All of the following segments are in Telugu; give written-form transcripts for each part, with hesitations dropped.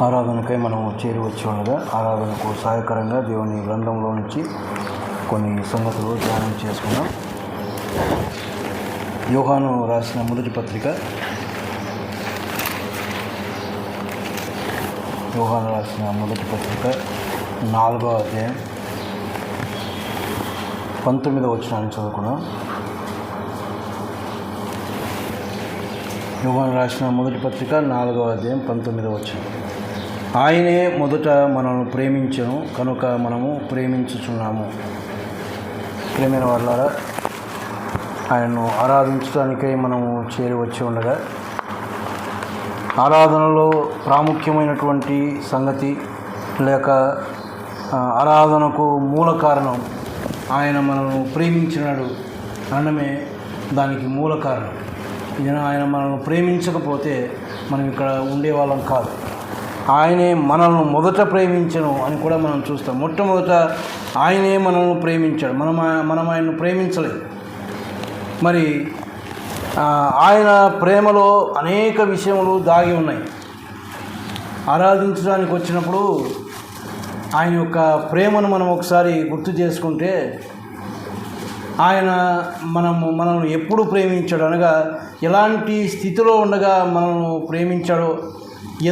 ఆరాధనకై మనం చేరి వచ్చి ఉండగా ఆరాధనకు సహాయకరంగా దేవుని గ్రంథంలో నుంచి కొన్ని సంగతులు ధ్యానం చేసుకున్నాం. యోహాను రాసిన మొదటి పత్రిక 4వ అధ్యాయం 19వ వచనాన్ని చదువుకున్నాం. యోహాను రాసిన మొదటి పత్రిక 4వ అధ్యాయం 19వ వచనం. ఆయనే మొదట మనల్ని ప్రేమించెను కనుక మనము ప్రేమించుచున్నాము. ప్రేమైన వాళ్ళారా, ఆయనను ఆరాధించడానికై మనము చేరి వచ్చి ఉండగా ఆరాధనలో ప్రాముఖ్యమైనటువంటి సంగతి లేక ఆరాధనకు మూల కారణం ఆయన మనల్ని ప్రేమించినాడు అనడమే దానికి మూల కారణం. ఆయన మనల్ని ప్రేమించకపోతే మనం ఇక్కడ ఉండేవాళ్ళం కాదు. ఆయనే మనల్ని మొదట ప్రేమించను అని కూడా మనం చూస్తాం. మొట్టమొదట ఆయనే మనల్ని ప్రేమించాడు, మనం ఆయన్ను ప్రేమించలేదు. మరి ఆయన ప్రేమలో అనేక విషయములు దాగి ఉన్నాయి. ఆరాధించడానికి వచ్చినప్పుడు ఆయన యొక్క ప్రేమను మనం ఒకసారి గుర్తు చేసుకుంటే, ఆయన మనల్ని ఎప్పుడు ప్రేమించాడు అనగా ఎలాంటి స్థితిలో ఉండగా మనల్ని ప్రేమించాడో,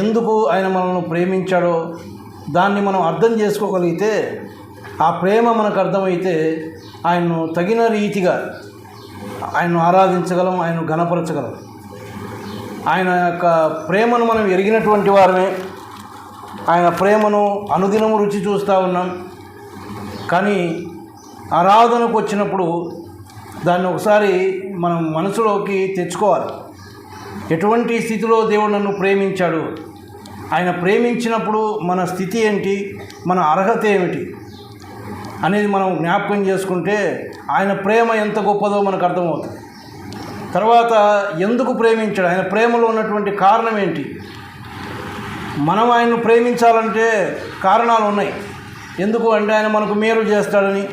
ఎందుకు ఆయన మనల్ని ప్రేమించాడో దాన్ని మనం అర్థం చేసుకోగలిగితే, ఆ ప్రేమ మనకు అర్థమైతే ఆయన్ను తగిన రీతిగా ఆయన్ను ఆరాధించగలం, ఆయన్ను ఘనపరచగలం. ఆయన యొక్క ప్రేమను మనం ఎరిగినటువంటి వారమే. ఆయన ప్రేమను అనుదినము రుచి చూస్తూ ఉన్నాం. కానీ ఆరాధనకు వచ్చినప్పుడు దాన్ని ఒకసారి మనం మనసులోకి తెచ్చుకోవాలి. ఎటువంటి స్థితిలో దేవుడు నన్ను ప్రేమించాడు, ఆయన ప్రేమించినప్పుడు మన స్థితి ఏంటి, మన అర్హత ఏమిటి అనేది మనం జ్ఞాపకం చేసుకుంటే ఆయన ప్రేమ ఎంత గొప్పదో మనకు అర్థమవుతుంది. తర్వాత ఎందుకు ప్రేమించాడు, ఆయన ప్రేమలో ఉన్నటువంటి కారణం ఏంటి. మనం ఆయన్ను ప్రేమించాలంటే కారణాలు ఉన్నాయి. ఎందుకు అంటే ఆయన మనకు మేలు చేస్తాడని.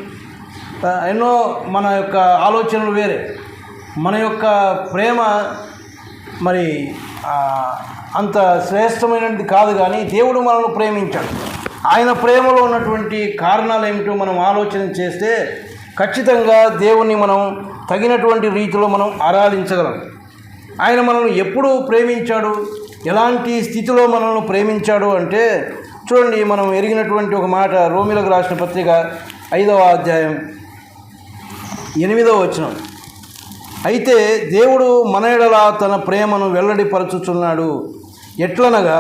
ఎన్నో మన యొక్క ఆలోచనలు వేరే. మన యొక్క ప్రేమ మరి అంత శ్రేష్టమైనది కాదు. కానీ దేవుడు మనల్ని ప్రేమించాడు. ఆయన ప్రేమలో ఉన్నటువంటి కారణాలు ఏమిటో మనం ఆలోచన చేస్తే ఖచ్చితంగా దేవుణ్ణి మనం తగినటువంటి రీతిలో మనం ఆరాధించగలం. ఆయన మనల్ని ఎప్పుడు ప్రేమించాడు, ఎలాంటి స్థితిలో మనల్ని ప్రేమించాడు అంటే చూడండి, మనం ఎరిగినటువంటి ఒక మాట రోమీయులకు రాసిన పత్రిక 5వ అధ్యాయం 8వ వచనం. అయితే దేవుడు మన ఎడల తన ప్రేమను వెల్లడిపరచుచున్నాడు. ఎట్లనగా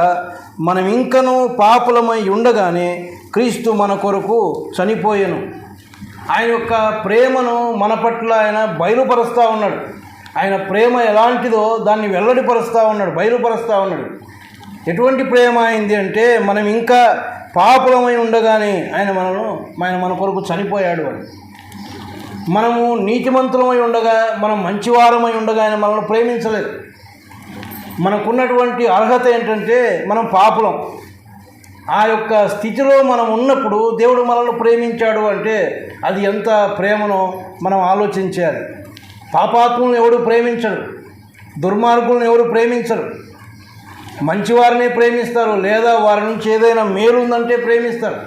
మనం ఇంకనూ పాపులమై ఉండగానే క్రీస్తు మన కొరకు చనిపోయెను. ఆయన యొక్క ప్రేమను మన పట్ల ఆయన బయలుపరుస్తూ ఉన్నాడు. ఆయన ప్రేమ ఎలాంటిదో దాన్ని వెల్లడిపరుస్తూ ఉన్నాడు, బయలుపరుస్తూ ఉన్నాడు. ఎటువంటి ప్రేమ అయింది అంటే మనం ఇంకా పాపులమై ఉండగానే ఆయన మన కొరకు చనిపోయాడు అని. మనము నీతిమంతులమై ఉండగా, మనం మంచివారమై ఉండగా ఆయన మనల్ని ప్రేమించలేదు. మనకున్నటువంటి అర్హత ఏంటంటే మనం పాపులం. ఆ యొక్క స్థితిలో మనం ఉన్నప్పుడు దేవుడు మనల్ని ప్రేమించాడు అంటే అది ఎంత ప్రేమనో మనం ఆలోచించాలి. పాపాత్ములను ఎవరు ప్రేమించరు, దుర్మార్గులను ఎవరు ప్రేమించరు. మంచివారినే ప్రేమిస్తారు, లేదా వారి నుంచి ఏదైనా మేలు ఉందంటే ప్రేమిస్తారు.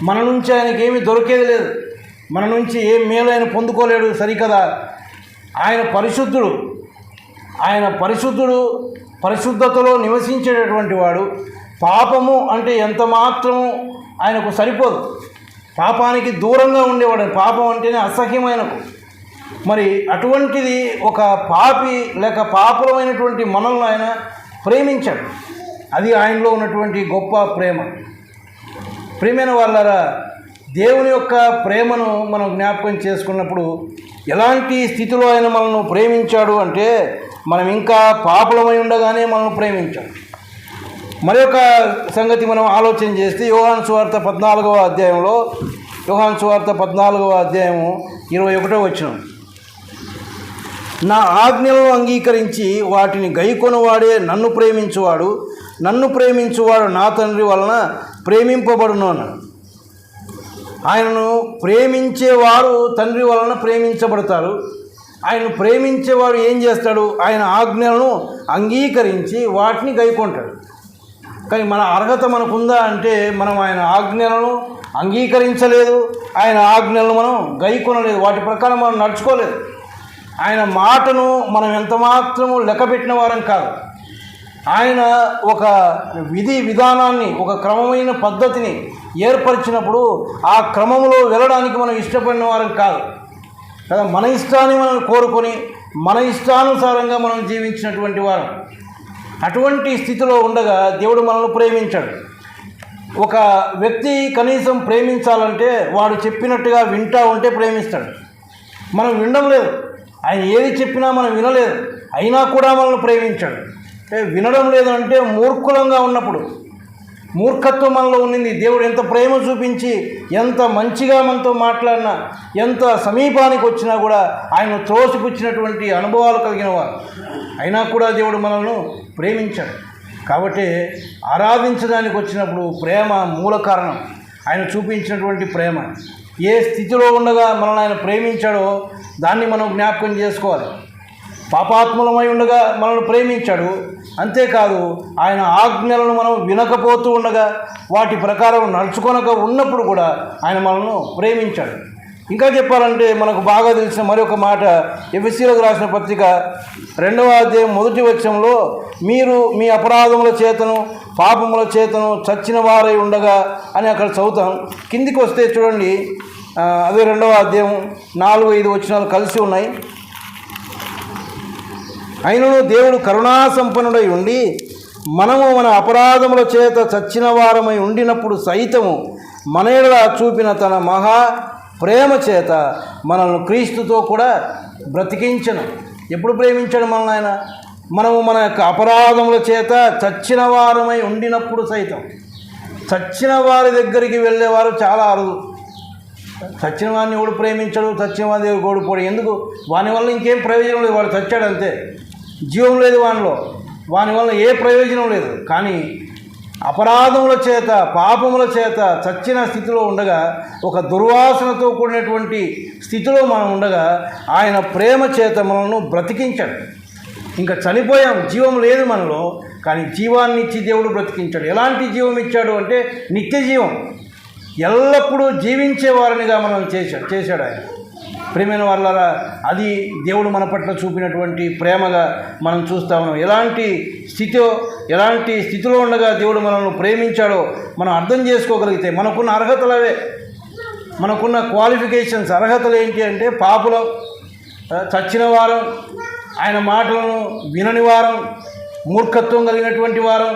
మన నుంచి ఆయనకి ఏమీ దొరికేది లేదు, మన నుంచి ఏం మేలు ఆయన పొందుకోలేడు. సరికదా, ఆయన పరిశుద్ధుడు. ఆయన పరిశుద్ధతలో నివసించేటటువంటి వాడు. పాపము అంటే ఎంత మాత్రము ఆయనకు సరిపోదు. పాపానికి దూరంగా ఉండేవాడు. పాపం అంటేనే అసహ్యమైనకు. మరి అటువంటిది ఒక పాపి లేక పాపులమైనటువంటి మనల్ని ఆయన ప్రేమించాడు. అది ఆయనలో ఉన్నటువంటి గొప్ప ప్రేమ. ప్రియమైన వాళ్ళారా, దేవుని యొక్క ప్రేమను మనం జ్ఞాపకం చేసుకున్నప్పుడు ఎలాంటి స్థితిలో ఆయన మనల్ని ప్రేమించాడు అంటే మనం ఇంకా పాపులమై ఉండగానే మనల్ని ప్రేమించాడు. మరి ఒక సంగతి మనం ఆలోచన చేస్తే యోహాను సువార్త 14వ అధ్యాయంలో, యోహాను సువార్త 14వ అధ్యాయము 21వ వచనం. నా ఆజ్ఞలను అంగీకరించి వాటిని గైకొనువాడే నన్ను ప్రేమించువాడు, నన్ను ప్రేమించువాడు నా తండ్రి వలన ప్రేమింపబడును అన్నాడు. ఆయనను ప్రేమించేవారు తండ్రి వలన ప్రేమించబడతారు. ఆయనను ప్రేమించేవాడు ఏం చేస్తాడు, ఆయన ఆజ్ఞలను అంగీకరించి వాటిని గైకొంటాడు. కానీ మన అర్హత మనకుందా అంటే మనం ఆయన ఆజ్ఞలను అంగీకరించలేదు, ఆయన ఆజ్ఞలను మనం గైకొనలేదు, వాటి ప్రకారం మనం నడుచుకోలేదు. ఆయన మాటను మనం ఎంత మాత్రము లెక్కపెట్టిన వారం కాదు. ఆయన ఒక విధి విధానాన్ని, ఒక క్రమమైన పద్ధతిని ఏర్పరిచినప్పుడు ఆ క్రమంలో వెళ్ళడానికి మనం ఇష్టపడిన వారం కాదు కదా. మన ఇష్టాన్ని మనం కోరుకొని మన ఇష్టానుసారంగా మనం జీవించినటువంటి వారం. అటువంటి స్థితిలో ఉండగా దేవుడు మనల్ని ప్రేమించాడు. ఒక వ్యక్తి కనీసం ప్రేమించాలంటే వాడు చెప్పినట్టుగా వింటా ఉంటే ప్రేమిస్తాడు. మనం వినడం లేదు, ఆయన ఏది చెప్పినా మనం వినలేదు, అయినా కూడా మనల్ని ప్రేమించాడు. వినడం లేదు అంటే మూర్ఖులంగా ఉన్నప్పుడు, మూర్ఖత్వం మనలో ఉన్నింది. దేవుడు ఎంత ప్రేమ చూపించి ఎంత మంచిగా మనతో మాట్లాడినా, ఎంత సమీపానికి వచ్చినా కూడా ఆయన త్రోసిపుచ్చినటువంటి అనుభవాలు కలిగిన వారు. అయినా కూడా దేవుడు మనల్ని ప్రేమించాడు. కాబట్టి ఆరాధించడానికి వచ్చినప్పుడు ప్రేమ మూల కారణం. ఆయన చూపించినటువంటి ప్రేమ, ఏ స్థితిలో ఉండగా మనల్ని ఆయన ప్రేమించాడో దాన్ని మనం జ్ఞాపకం చేసుకోవాలి. పాపాత్ములమై ఉండగా మనల్ని ప్రేమించాడు. అంతేకాదు ఆయన ఆజ్ఞలను మనం వినకపోతూ ఉండగా వాటి ప్రకారం నడుచుకొనక ఉన్నప్పుడు కూడా ఆయన మనల్ని ప్రేమించాడు. ఇంకా చెప్పాలంటే మనకు బాగా తెలిసిన మరొక మాట, ఎఫెసీయులకు రాసిన పత్రిక 2వ అధ్యాయం 1వ వచనంలో, మీరు మీ అపరాధముల చేతను పాపముల చేతను చచ్చిన వారై ఉండగా అని అక్కడ చదువుతాం. కిందికి వస్తే చూడండి, అదే 2వ అధ్యాయం 4-5 వచనాలు కలిసి ఉన్నాయి. అయినను దేవుడు కరుణాసంపన్నుడై ఉండి మనము మన అపరాధముల చేత చచ్చిన వారమై ఉండినప్పుడు సైతము మన ఎడల చూపిన తన మహా ప్రేమ చేత మనల్ని క్రీస్తుతో కూడా బ్రతికించను. ఎప్పుడు ప్రేమించాడు మనల్ని ఆయన? మనము మన యొక్క అపరాధముల చేత చచ్చిన వారమై ఉండినప్పుడు సైతం. చచ్చిన వారి దగ్గరికి వెళ్ళేవారు చాలా అరుదు. చచ్చిన వాడిని ఎవడు ప్రేమించడు, చచ్చిన వాడి దగ్గర ఓడిపోడు. ఎందుకు? వాని వల్ల ఇంకేం ప్రయోజనం లేదు, వాడు చచ్చాడు అంతే, జీవం లేదు వానిలో, వాని వల్ల ఏ ప్రయోజనం లేదు. కానీ అపరాధముల చేత పాపముల చేత చచ్చిన స్థితిలో ఉండగా, ఒక దుర్వాసనతో కూడినటువంటి స్థితిలో మనం ఉండగా ఆయన ప్రేమ చేత మనల్ని బ్రతికించాడు. ఇంకా చనిపోయాం, జీవం లేదు మనలో, కానీ జీవాన్ని ఇచ్చి దేవుడు బ్రతికించాడు. ఎలాంటి జీవం ఇచ్చాడు అంటే నిత్య జీవం, ఎల్లప్పుడూ జీవించేవారినిగా మనం చేశాడు ఆయన. ప్రియమైన వాళ్ళారా, అది దేవుడు మన పట్ల చూపినటువంటి ప్రేమగా మనం చూస్తా ఉన్నాం. ఎలాంటి స్థితిలో ఉండగా దేవుడు మనల్ని ప్రేమించాడో మనం అర్థం చేసుకోగలిగితే, మనకున్న అర్హతలు అవే, మనకున్న క్వాలిఫికేషన్స్, అర్హతలు ఏంటి అంటే పాపులం, చచ్చిన వారం, ఆయన మాటలను వినని వారం, మూర్ఖత్వం కలిగినటువంటి వారం,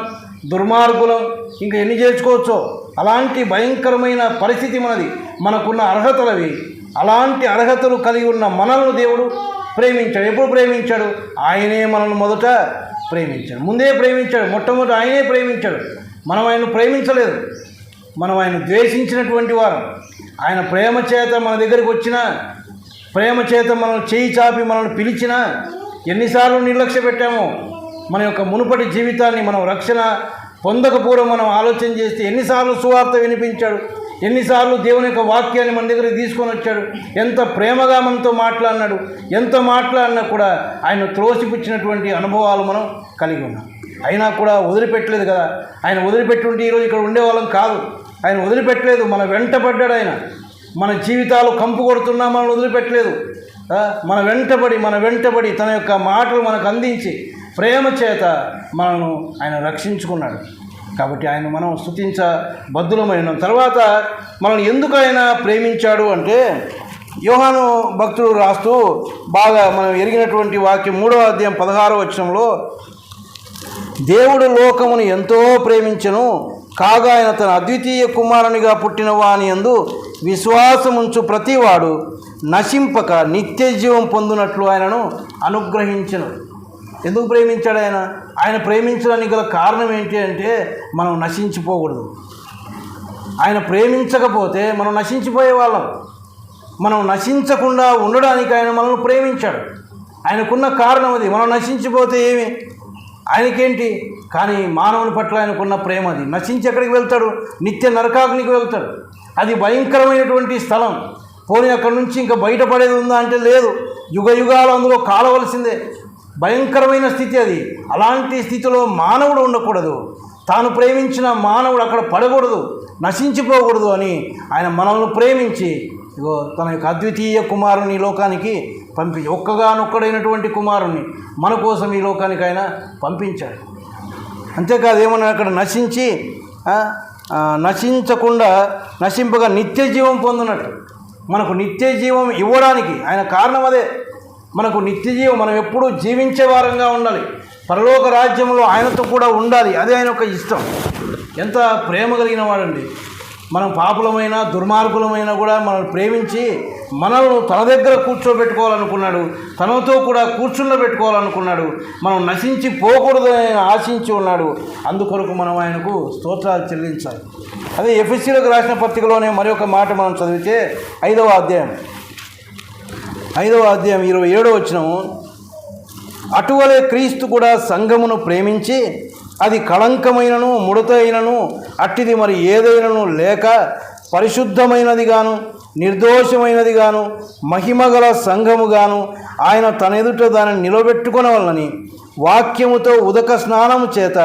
దుర్మార్గులం, ఇంకా ఎన్ని చేర్చుకోవచ్చో అలాంటి భయంకరమైన పరిస్థితి మనది. మనకున్న అర్హతలవి. అలాంటి అర్హతలు కలిగి ఉన్న మనల్ని దేవుడు ప్రేమించాడు. ఎప్పుడు ప్రేమించాడు? ఆయనే మనల్ని మొదట ప్రేమించాడు, ముందే ప్రేమించాడు, మొట్టమొదట ఆయనే ప్రేమించాడు. మనం ఆయన ప్రేమించలేదు, మనం ఆయన ద్వేషించినటువంటి వారం. ఆయన ప్రేమ చేత మన దగ్గరికి వచ్చినా, ప్రేమ చేత మనం చేయి చాపి మనల్ని పిలిచినా, ఎన్నిసార్లు నిర్లక్ష్య పెట్టామో. మన యొక్క మునుపటి జీవితాన్ని మనం రక్షణ పొందకపోవడం మనం ఆలోచన చేస్తే ఎన్నిసార్లు సువార్త వినిపించాడు, ఎన్నిసార్లు దేవుని యొక్క వాక్యాన్ని మన దగ్గరికి తీసుకొని వచ్చాడు, ఎంత ప్రేమగా మనతో మాట్లాడినాడు. ఎంత మాట్లాడినా కూడా ఆయన త్రోసిపుచ్చినటువంటి అనుభవాలు మనం కలిగి ఉన్నాం. అయినా కూడా వదిలిపెట్టలేదు కదా. ఆయన వదిలిపెట్టుంటే ఈరోజు ఇక్కడ ఉండేవాళ్ళం కాదు. ఆయన వదిలిపెట్టలేదు, మన వెంటపడ్డాడు ఆయన. మన జీవితాలు కంపు కొడుతున్నా మనల్ని వదిలిపెట్టలేదు. మన వెంటబడి తన యొక్క మాటలు మనకు అందించి ప్రేమ చేత మనను ఆయన రక్షించుకున్నాడు. కాబట్టి ఆయన మనం స్తుతించబద్ధులమైన తర్వాత మనల్ని ఎందుకు ఆయన ప్రేమించాడు అంటే, యోహాను భక్తుడు రాస్తూ బాగా మనం ఎరిగినటువంటి వాక్యం 3వ అధ్యాయం 16వ వచనంలో, దేవుడు లోకమును ఎంతో ప్రేమించెను, కాగా ఆయన తన అద్వితీయ కుమారునిగా పుట్టిన వాని యందు విశ్వాసముంచు ప్రతివాడు నశింపక నిత్య జీవం పొందునట్లు ఆయనను అనుగ్రహించెను. ఎందుకు ప్రేమించాడు ఆయన? ఆయన ప్రేమించడానికి గల కారణం ఏంటి అంటే, మనం నశించిపోకూడదు. ఆయన ప్రేమించకపోతే మనం నశించిపోయే వాళ్ళం. మనం నశించకుండా ఉండడానికి ఆయన మనల్ని ప్రేమించాడు. ఆయనకున్న కారణం అది. మనం నశించిపోతే ఏమి, ఆయనకేంటి? కానీ మానవుని పట్ల ఆయనకున్న ప్రేమ అది. నశించి ఎక్కడికి వెళ్తాడు? నిత్య నరకాగ్నికి వెళ్తాడు. అది భయంకరమైనటువంటి స్థలం. పోనీ అక్కడి నుంచి ఇంకా బయటపడేది ఉందా అంటే లేదు. యుగ యుగాలు అందులో కాలవలసిందే. భయంకరమైన స్థితి అది. అలాంటి స్థితిలో మానవుడు ఉండకూడదు. తాను ప్రేమించిన మానవుడు అక్కడ పడకూడదు, నశించిపోకూడదు అని ఆయన మనల్ని ప్రేమించి ఇగో తన యొక్క అద్వితీయ కుమారుని ఈ లోకానికి పంపించి, ఒక్కగానొక్కడైనటువంటి కుమారుణ్ణి మన కోసం ఈ లోకానికి ఆయన పంపించాడు. అంతేకాదు ఏమన్నా అక్కడ నశించకుండా నశింపగా నిత్య జీవం పొందినట్టు మనకు నిత్య జీవం ఇవ్వడానికి ఆయన కారణం అదే. మనకు నిత్య జీవం, మనం ఎప్పుడూ జీవించే వారంగా ఉండాలి, పరలోక రాజ్యంలో ఆయనతో కూడా ఉండాలి, అదే ఆయన యొక్క ఇష్టం. ఎంత ప్రేమ కలిగిన వాడండి. మనం పాపులమైన దుర్మార్గులమైనా కూడా మనల్ని ప్రేమించి మనల్ని తన దగ్గర కూర్చోబెట్టుకోవాలనుకున్నాడు, తనతో కూడా కూర్చుండబెట్టుకోవాలనుకున్నాడు. మనం నశించి పోకూడదని ఆశించి ఉన్నాడు. అందుకొరకు మనం ఆయనకు స్తోత్రాలు చెల్లించాలి. అదే ఎఫెసీయులకు రాసిన పత్రికలోనే మరొక మాట మనం చదివితే 5వ అధ్యాయం 27వ వచనము, అటువలే క్రీస్తు కూడా సంఘమును ప్రేమించి అది కళంకమైనను ముడత అయినను అట్టిది మరి ఏదైనను లేక పరిశుద్ధమైనదిగాను నిర్దోషమైనదిగాను మహిమగల సంఘముగాను ఆయన తన ఎదుట దానిని నిలబెట్టుకొనవలనని వాక్యముతో ఉదక స్నానము చేత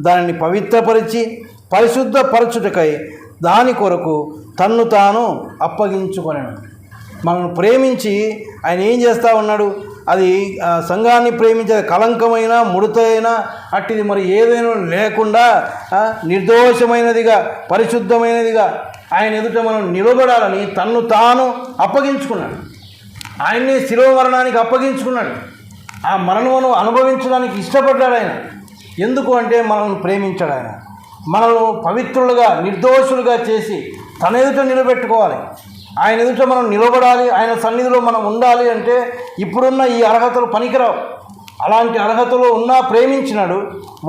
దానిని పవిత్రపరిచి పరిశుద్ధపరచుటకై దాని కొరకు తన్ను తాను అప్పగించుకొనెను. మనల్ని ప్రేమించి ఆయన ఏం చేస్తూ ఉన్నాడు? అది సంఘాన్ని ప్రేమించే కళంకమైన ముడతైన అట్టిది మరి ఏదైనా లేకుండా నిర్దోషమైనదిగా పరిశుద్ధమైనదిగా ఆయన ఎదుట మనం నిలబడాలని తన్ను తాను అప్పగించుకున్నాడు. ఆయన్ని శిలువ మరణానికి అప్పగించుకున్నాడు. ఆ మరణమును అనుభవించడానికి ఇష్టపడ్డాడు ఆయన. ఎందుకు అంటే మనల్ని ప్రేమించాడు ఆయన. మనల్ని పవిత్రులుగా నిర్దోషులుగా చేసి తన ఎదుట నిలబెట్టుకోవాలి. ఆయన ఎదుట మనం నిలబడాలి, ఆయన సన్నిధిలో మనం ఉండాలి అంటే ఇప్పుడున్న ఈ అర్హతలు పనికిరావు. అలాంటి అర్హతలు ఉన్నా ప్రేమించినాడు,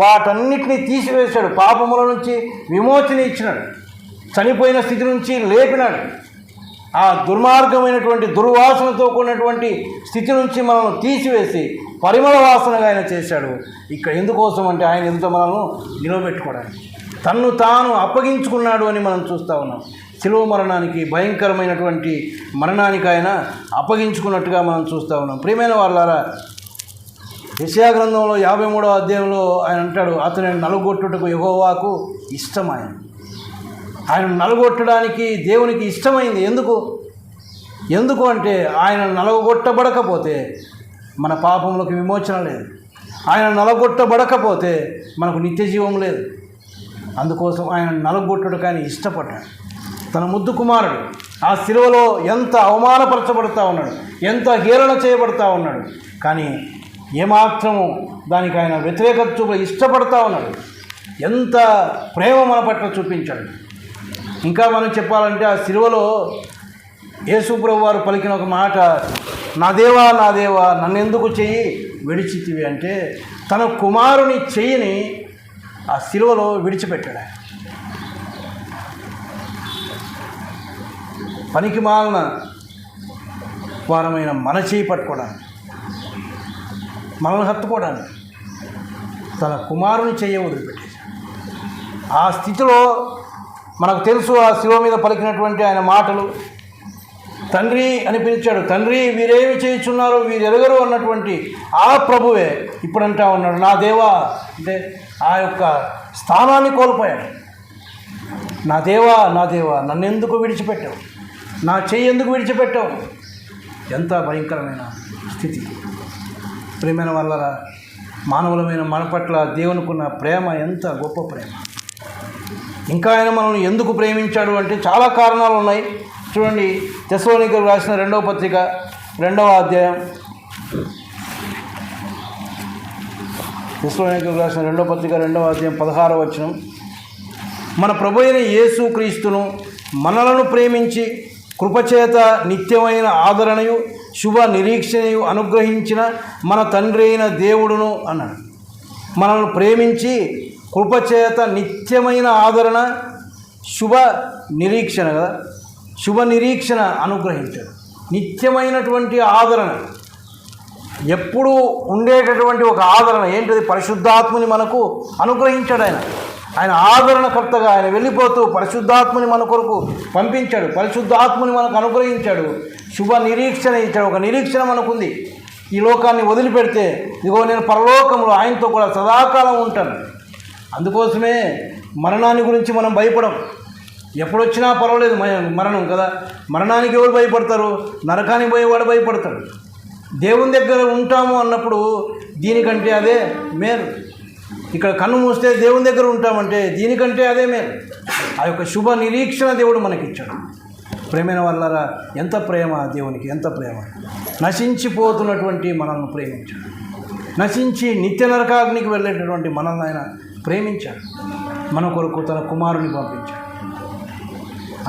వాటన్నిటినీ తీసివేశాడు, పాపముల నుంచి విమోచన ఇచ్చినాడు, చనిపోయిన స్థితి నుంచి లేపినాడు, ఆ దుర్మార్గమైనటువంటి దుర్వాసనతో కూడినటువంటి స్థితి నుంచి మనల్ని తీసివేసి పరిమళ వాసనగా ఆయన చేశాడు. ఇక్కడ ఎందుకోసం అంటే ఆయన ఎదుట మనల్ని నిలబెట్టుకోవడానికి తన్ను తాను అప్పగించుకున్నాడు అని మనం చూస్తూ ఉన్నాం. శిలువ మరణానికి, భయంకరమైనటువంటి మరణానికి ఆయన అప్పగించుకున్నట్టుగా మనం చూస్తూ ఉన్నాం. ప్రియమైన వాళ్ళారా, యెషయా గ్రంథంలో 53వ అధ్యాయంలో ఆయన అంటాడు, అతనిని నలుగొట్టుటకు యెహోవాకు ఇష్టమైన. ఆయన నలుగొట్టడానికి దేవునికి ఇష్టమైంది. ఎందుకు అంటే ఆయన నలగొట్టబడకపోతే మన పాపములకు విమోచన లేదు, ఆయన నలగొట్టబడకపోతే మనకు నిత్య జీవం లేదు. అందుకోసం ఆయన నలగొట్టుటకు ఆయన ఇష్టపడ్డాడు. తన ముద్దు కుమారుడు ఆ శిలువలో ఎంత అవమానపరచబడుతూ ఉన్నాడు, ఎంత హేళన చేయబడుతూ ఉన్నాడు, కానీ ఏమాత్రము దానికి ఆయన వ్యతిరేకత చూప ఇష్టపడుతూ ఉన్నాడు. ఎంత ప్రేమ మన పట్ల చూపించాడు. ఇంకా మనం చెప్పాలంటే ఆ శిలువలో యేసు ప్రభువు వారు పలికిన ఒక మాట, నా దేవా నా దేవా నన్నెందుకు చెయ్యి విడిచితివి అంటే తన కుమారుని చెయ్యిని ఆ శిలువలో విడిచిపెట్టాడు. పనికి మాలిన వారమైన మన చేయి పట్టుకోవడానికి, మనల్ని హత్తుకోవడానికి తన కుమారుని చెయ్యి వదిలిపెట్టేశాడు. ఆ స్థితిలో మనకు తెలుసు ఆ శిలువ మీద పలికినటువంటి ఆయన మాటలు, తండ్రి అని పిలిచాడు. తండ్రి వీరేమి చేయుచున్నారో వీరు ఎరగరు అన్నటువంటి ఆ ప్రభువే ఇప్పుడు అంటా ఉన్నాడు, నా దేవా అంటే ఆ యొక్క స్థానాన్ని కోల్పోయాడు. నా దేవా నా దేవా నన్నెందుకు విడిచిపెట్టావు, నా చెయ్యి ఎందుకు విడిచిపెట్టావు? ఎంత భయంకరమైన స్థితి. ప్రియమైన వల్ల మానవులమైన మన పట్ల దేవునికున్న ప్రేమ ఎంత గొప్ప ప్రేమ. ఇంకా ఆయన మనల్ని ఎందుకు ప్రేమించాడు అంటే చాలా కారణాలు ఉన్నాయి. చూడండి, తెస్సలోనికీయులకు రాసిన 2వ పత్రిక 2వ అధ్యాయం, తెస్సలోనికీయులకు రాసిన 2వ పత్రిక 2వ అధ్యాయం 16వ వచనం, మన ప్రభు అయిన యేసు క్రీస్తును మనలను ప్రేమించి కృపచేత నిత్యమైన ఆదరణయు శుభ నిరీక్షణయు అనుగ్రహించిన మన తండ్రి అయిన దేవుడును అన్నాడు. మనల్ని ప్రేమించి కృపచేత నిత్యమైన ఆదరణ శుభ నిరీక్షణ కదా, శుభ నిరీక్షణ అనుగ్రహించాడు. నిత్యమైనటువంటి ఆదరణ, ఎప్పుడూ ఉండేటటువంటి ఒక ఆదరణ ఏంటిది? పరిశుద్ధాత్మని మనకు అనుగ్రహించాడు. ఆయన ఆదరణకర్తగా ఆయన వెళ్ళిపోతూ పరిశుద్ధాత్మని మన కొరకు పంపించాడు, పరిశుద్ధాత్మని మనకు అనుగ్రహించాడు, శుభ నిరీక్షణ ఇచ్చాడు. ఒక నిరీక్షణ మనకుంది, ఈ లోకాన్ని వదిలిపెడితే ఇదిగో నేను పరలోకంలో ఆయనతో కూడా సదాకాలం ఉంటాను. అందుకోసమే మరణాన్ని గురించి మనం భయపడం. ఎప్పుడొచ్చినా పర్వాలేదు, మరణం కదా. మరణానికి ఎవరు భయపడతారు? నరకానికి పోయేవాడు భయపడతాడు. దేవుని దగ్గర ఉంటాము అన్నప్పుడు దీనికంటే అదే మేలు. ఇక్కడ కన్ను మూస్తే దేవుని దగ్గర ఉంటామంటే దీనికంటే అదే మేలు. ఆ యొక్క శుభ నిరీక్షణ దేవుడు మనకిచ్చాడు. ప్రేమైన వాళ్ళరా, ఎంత ప్రేమ దేవునికి, ఎంత ప్రేమ! నశించిపోతున్నటువంటి మనల్ని ప్రేమించాడు. నశించి నిత్య నరకాగ్నికి వెళ్ళేటటువంటి మనల్ని ఆయన ప్రేమించాడు. మన కొరకు తన కుమారుని పంపించాడు.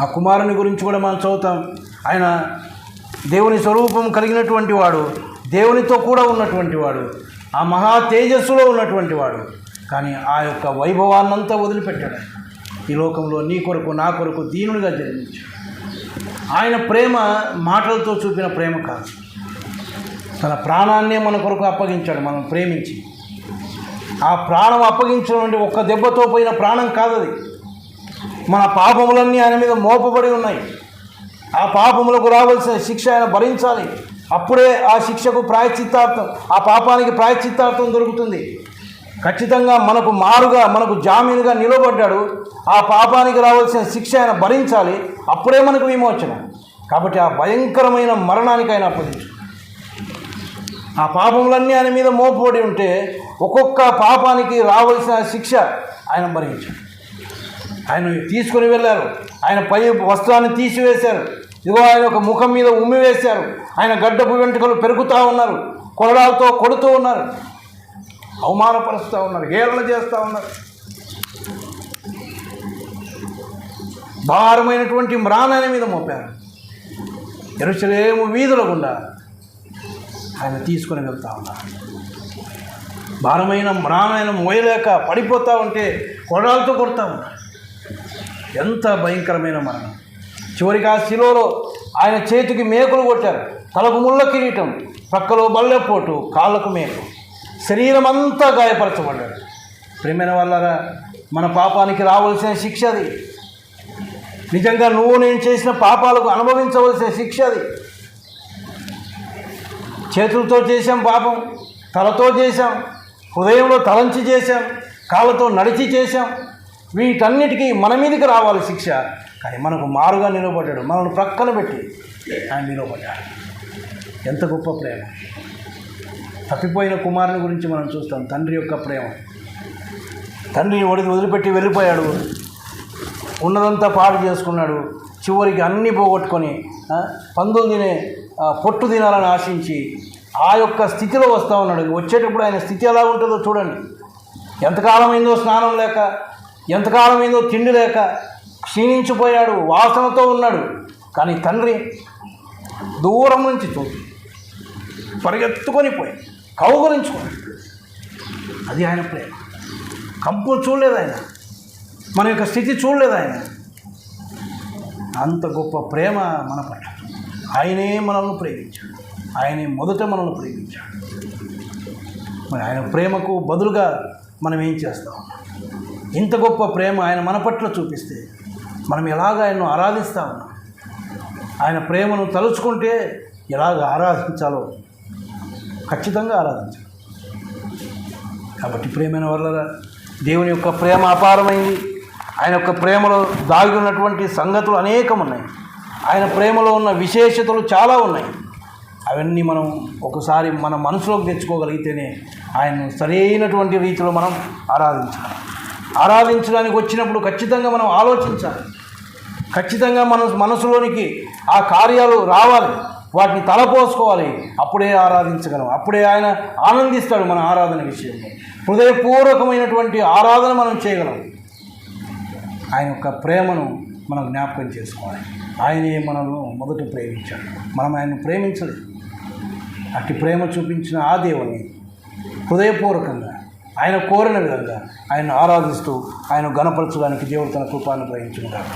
ఆ కుమారుని గురించి కూడా మనం చదువుతాం. ఆయన దేవుని స్వరూపం కలిగినటువంటి వాడు, దేవునితో కూడా ఉన్నటువంటి వాడు, ఆ మహా తేజస్సులో ఉన్నటువంటి వాడు. కానీ ఆ యొక్క వైభవాన్నంతా వదిలిపెట్టాడు. ఈ లోకంలో నీ కొరకు నా కొరకు దీనునిగా జన్మించాడు. ఆయన ప్రేమ మాటలతో చూపిన ప్రేమ కాదు, తన ప్రాణాన్నే మన కొరకు అప్పగించాడు. మనం ప్రేమించి ఆ ప్రాణం అప్పగించడం అంటే ఒక్క దెబ్బతో పోయిన ప్రాణం కాదది. మన పాపములన్నీ ఆయన మీద మోపబడి ఉన్నాయి. ఆ పాపములకు రావాల్సిన శిక్ష ఆయన భరించాలి. అప్పుడే ఆ శిక్షకు ప్రాయశ్చిత్తార్థం, ఆ పాపానికి ప్రాయశ్చిత్తార్థం దొరుకుతుంది. ఖచ్చితంగా మనకు మారుగా, మనకు జామీనుగా నిలబడ్డాడు. ఆ పాపానికి రావాల్సిన శిక్ష ఆయన భరించాలి. అప్పుడే మనకు విమోచన. కాబట్టి ఆ భయంకరమైన మరణానికి ఆయన అప్పగించాడు. ఆ పాపములన్నీ ఆయన మీద మోపబడి ఉంటే ఒక్కొక్క పాపానికి రావాల్సిన శిక్ష ఆయన భరించాడు. ఆయన తీసుకొని వెళ్ళారు. ఆయన పై వస్త్రాన్ని తీసివేశారు. ఇదిగో ఆయన ఒక ముఖం మీద ఉమ్మి వేశారు. ఆయన గడ్డపు వెంట్రుకలు పెరుగుతూ ఉన్నారు. కొరడాలతో కొడుతూ ఉన్నారు. అవమానపరుస్తూ ఉన్నారు. హేళన చేస్తూ ఉన్నారు. భారమైనటువంటి మ్రాణాన్ని మీద మోపారు. యెరూషలేము వీధుల గుండా ఆయన తీసుకొని వెళ్తూ ఉన్నారు. భారమైన మ్రాణాన్ని మోయలేక పడిపోతూ ఉంటే కొరడాలతో కొడుతూ ఉన్నారు. ఎంత భయంకరమైన మరణం! చివరికి ఆ శిలువలో ఆయన చేతికి మేకులు కొట్టారు. తలకు ముళ్ళ కిరీటం, పక్కలో బల్లెపోటు, కాళ్ళకు మేకు, శరీరం అంతా గాయపరచబడ్డాడు. ప్రియమైన వాళ్ళరా, మన పాపానికి రావాల్సిన శిక్ష అది. నిజంగా నువ్వు నేను చేసిన పాపాలకు అనుభవించవలసిన శిక్ష అది. చేతులతో చేశాం పాపం, తలతో చేశాం, హృదయంలో తలంచి చేశాం, కాళ్ళతో నడిచి చేశాం. వీటన్నిటికీ మన మీదకి రావాలి శిక్ష. కానీ మనకు మారుగా నిలబడ్డాడు. మనల్ని ప్రక్కన పెట్టి ఆయన నిలబడ్డాడు. ఎంత గొప్ప ప్రేమ! తప్పిపోయిన కుమారుని గురించి మనం చూస్తాం. తండ్రి యొక్క ప్రేమ. తండ్రిని వదిలిపెట్టి వెళ్ళిపోయాడు. ఉన్నదంతా పాడు చేసుకున్నాడు. చివరికి అన్నీ పోగొట్టుకొని పందులు తినే పొట్టు తినాలని ఆశించి ఆ యొక్క స్థితిలో వస్తూ ఉన్నాడు. వచ్చేటప్పుడు ఆయన స్థితి ఎలా ఉంటుందో చూడండి. ఎంతకాలమైందో స్నానం లేక, ఎంతకాలమైందో తిండి లేక క్షీణించిపోయాడు. వాసనతో ఉన్నాడు. కానీ తండ్రి దూరం నుంచి చూసి పరిగెత్తుకొని పోయి కౌగులించుకున్నాడు. అది ఆయన ప్రేమ. కంపు చూడలేదు ఆయన, మన యొక్క స్థితి చూడలేదు ఆయన. అంత గొప్ప ప్రేమ మన పట్ల. ఆయనే మనల్ని ప్రేమించాడు. ఆయనే మొదట మనల్ని ప్రేమించాడు. మరి ఆయన ప్రేమకు బదులుగా మనం ఏం చేస్తాం? ఇంత గొప్ప ప్రేమ ఆయన మన పట్ల చూపిస్తే మనం ఎలాగ ఆయన్ను ఆరాధిస్తా ఉన్నాం? ఆయన ప్రేమను తలుచుకుంటే ఎలాగ ఆరాధించాలో ఖచ్చితంగా ఆరాధించాలి. కాబట్టి ప్రేమైన వాళ్ళరా, దేవుని యొక్క ప్రేమ అపారమైంది. ఆయన యొక్క ప్రేమలో దాగి ఉన్నటువంటి సంగతులు అనేకం ఉన్నాయి. ఆయన ప్రేమలో ఉన్న విశేషతలు చాలా ఉన్నాయి. అవన్నీ మనం ఒకసారి మన మనసులోకి తెచ్చుకోగలిగితేనే ఆయన్ను సరైనటువంటి రీతిలో మనం ఆరాధించాలి. ఆరాధించడానికి వచ్చినప్పుడు ఖచ్చితంగా మనం ఆలోచించాలి. ఖచ్చితంగా మన మనసులోనికి ఆ కార్యాలు రావాలి. వాటిని తలపోసుకోవాలి. అప్పుడే ఆరాధించగలం. అప్పుడే ఆయన ఆనందిస్తాడు మన ఆరాధన విషయంలో. హృదయపూర్వకమైనటువంటి ఆరాధన మనం చేయగలం. ఆయన యొక్క ప్రేమను మనం జ్ఞాపకం చేసుకోవాలి. ఆయనే మనల్ని మొదట ప్రేమించాడు. మనం ఆయన్ని ప్రేమించలేదు. అట్టి ప్రేమ చూపించిన ఆ దేవుని హృదయపూర్వకంగా ఆయన కోరిన విధంగా ఆయన ఆరాధిస్తూ ఆయన ఘనపరచడానికి దేవుడు తన కృపను గ్రహించుకుంటాడు.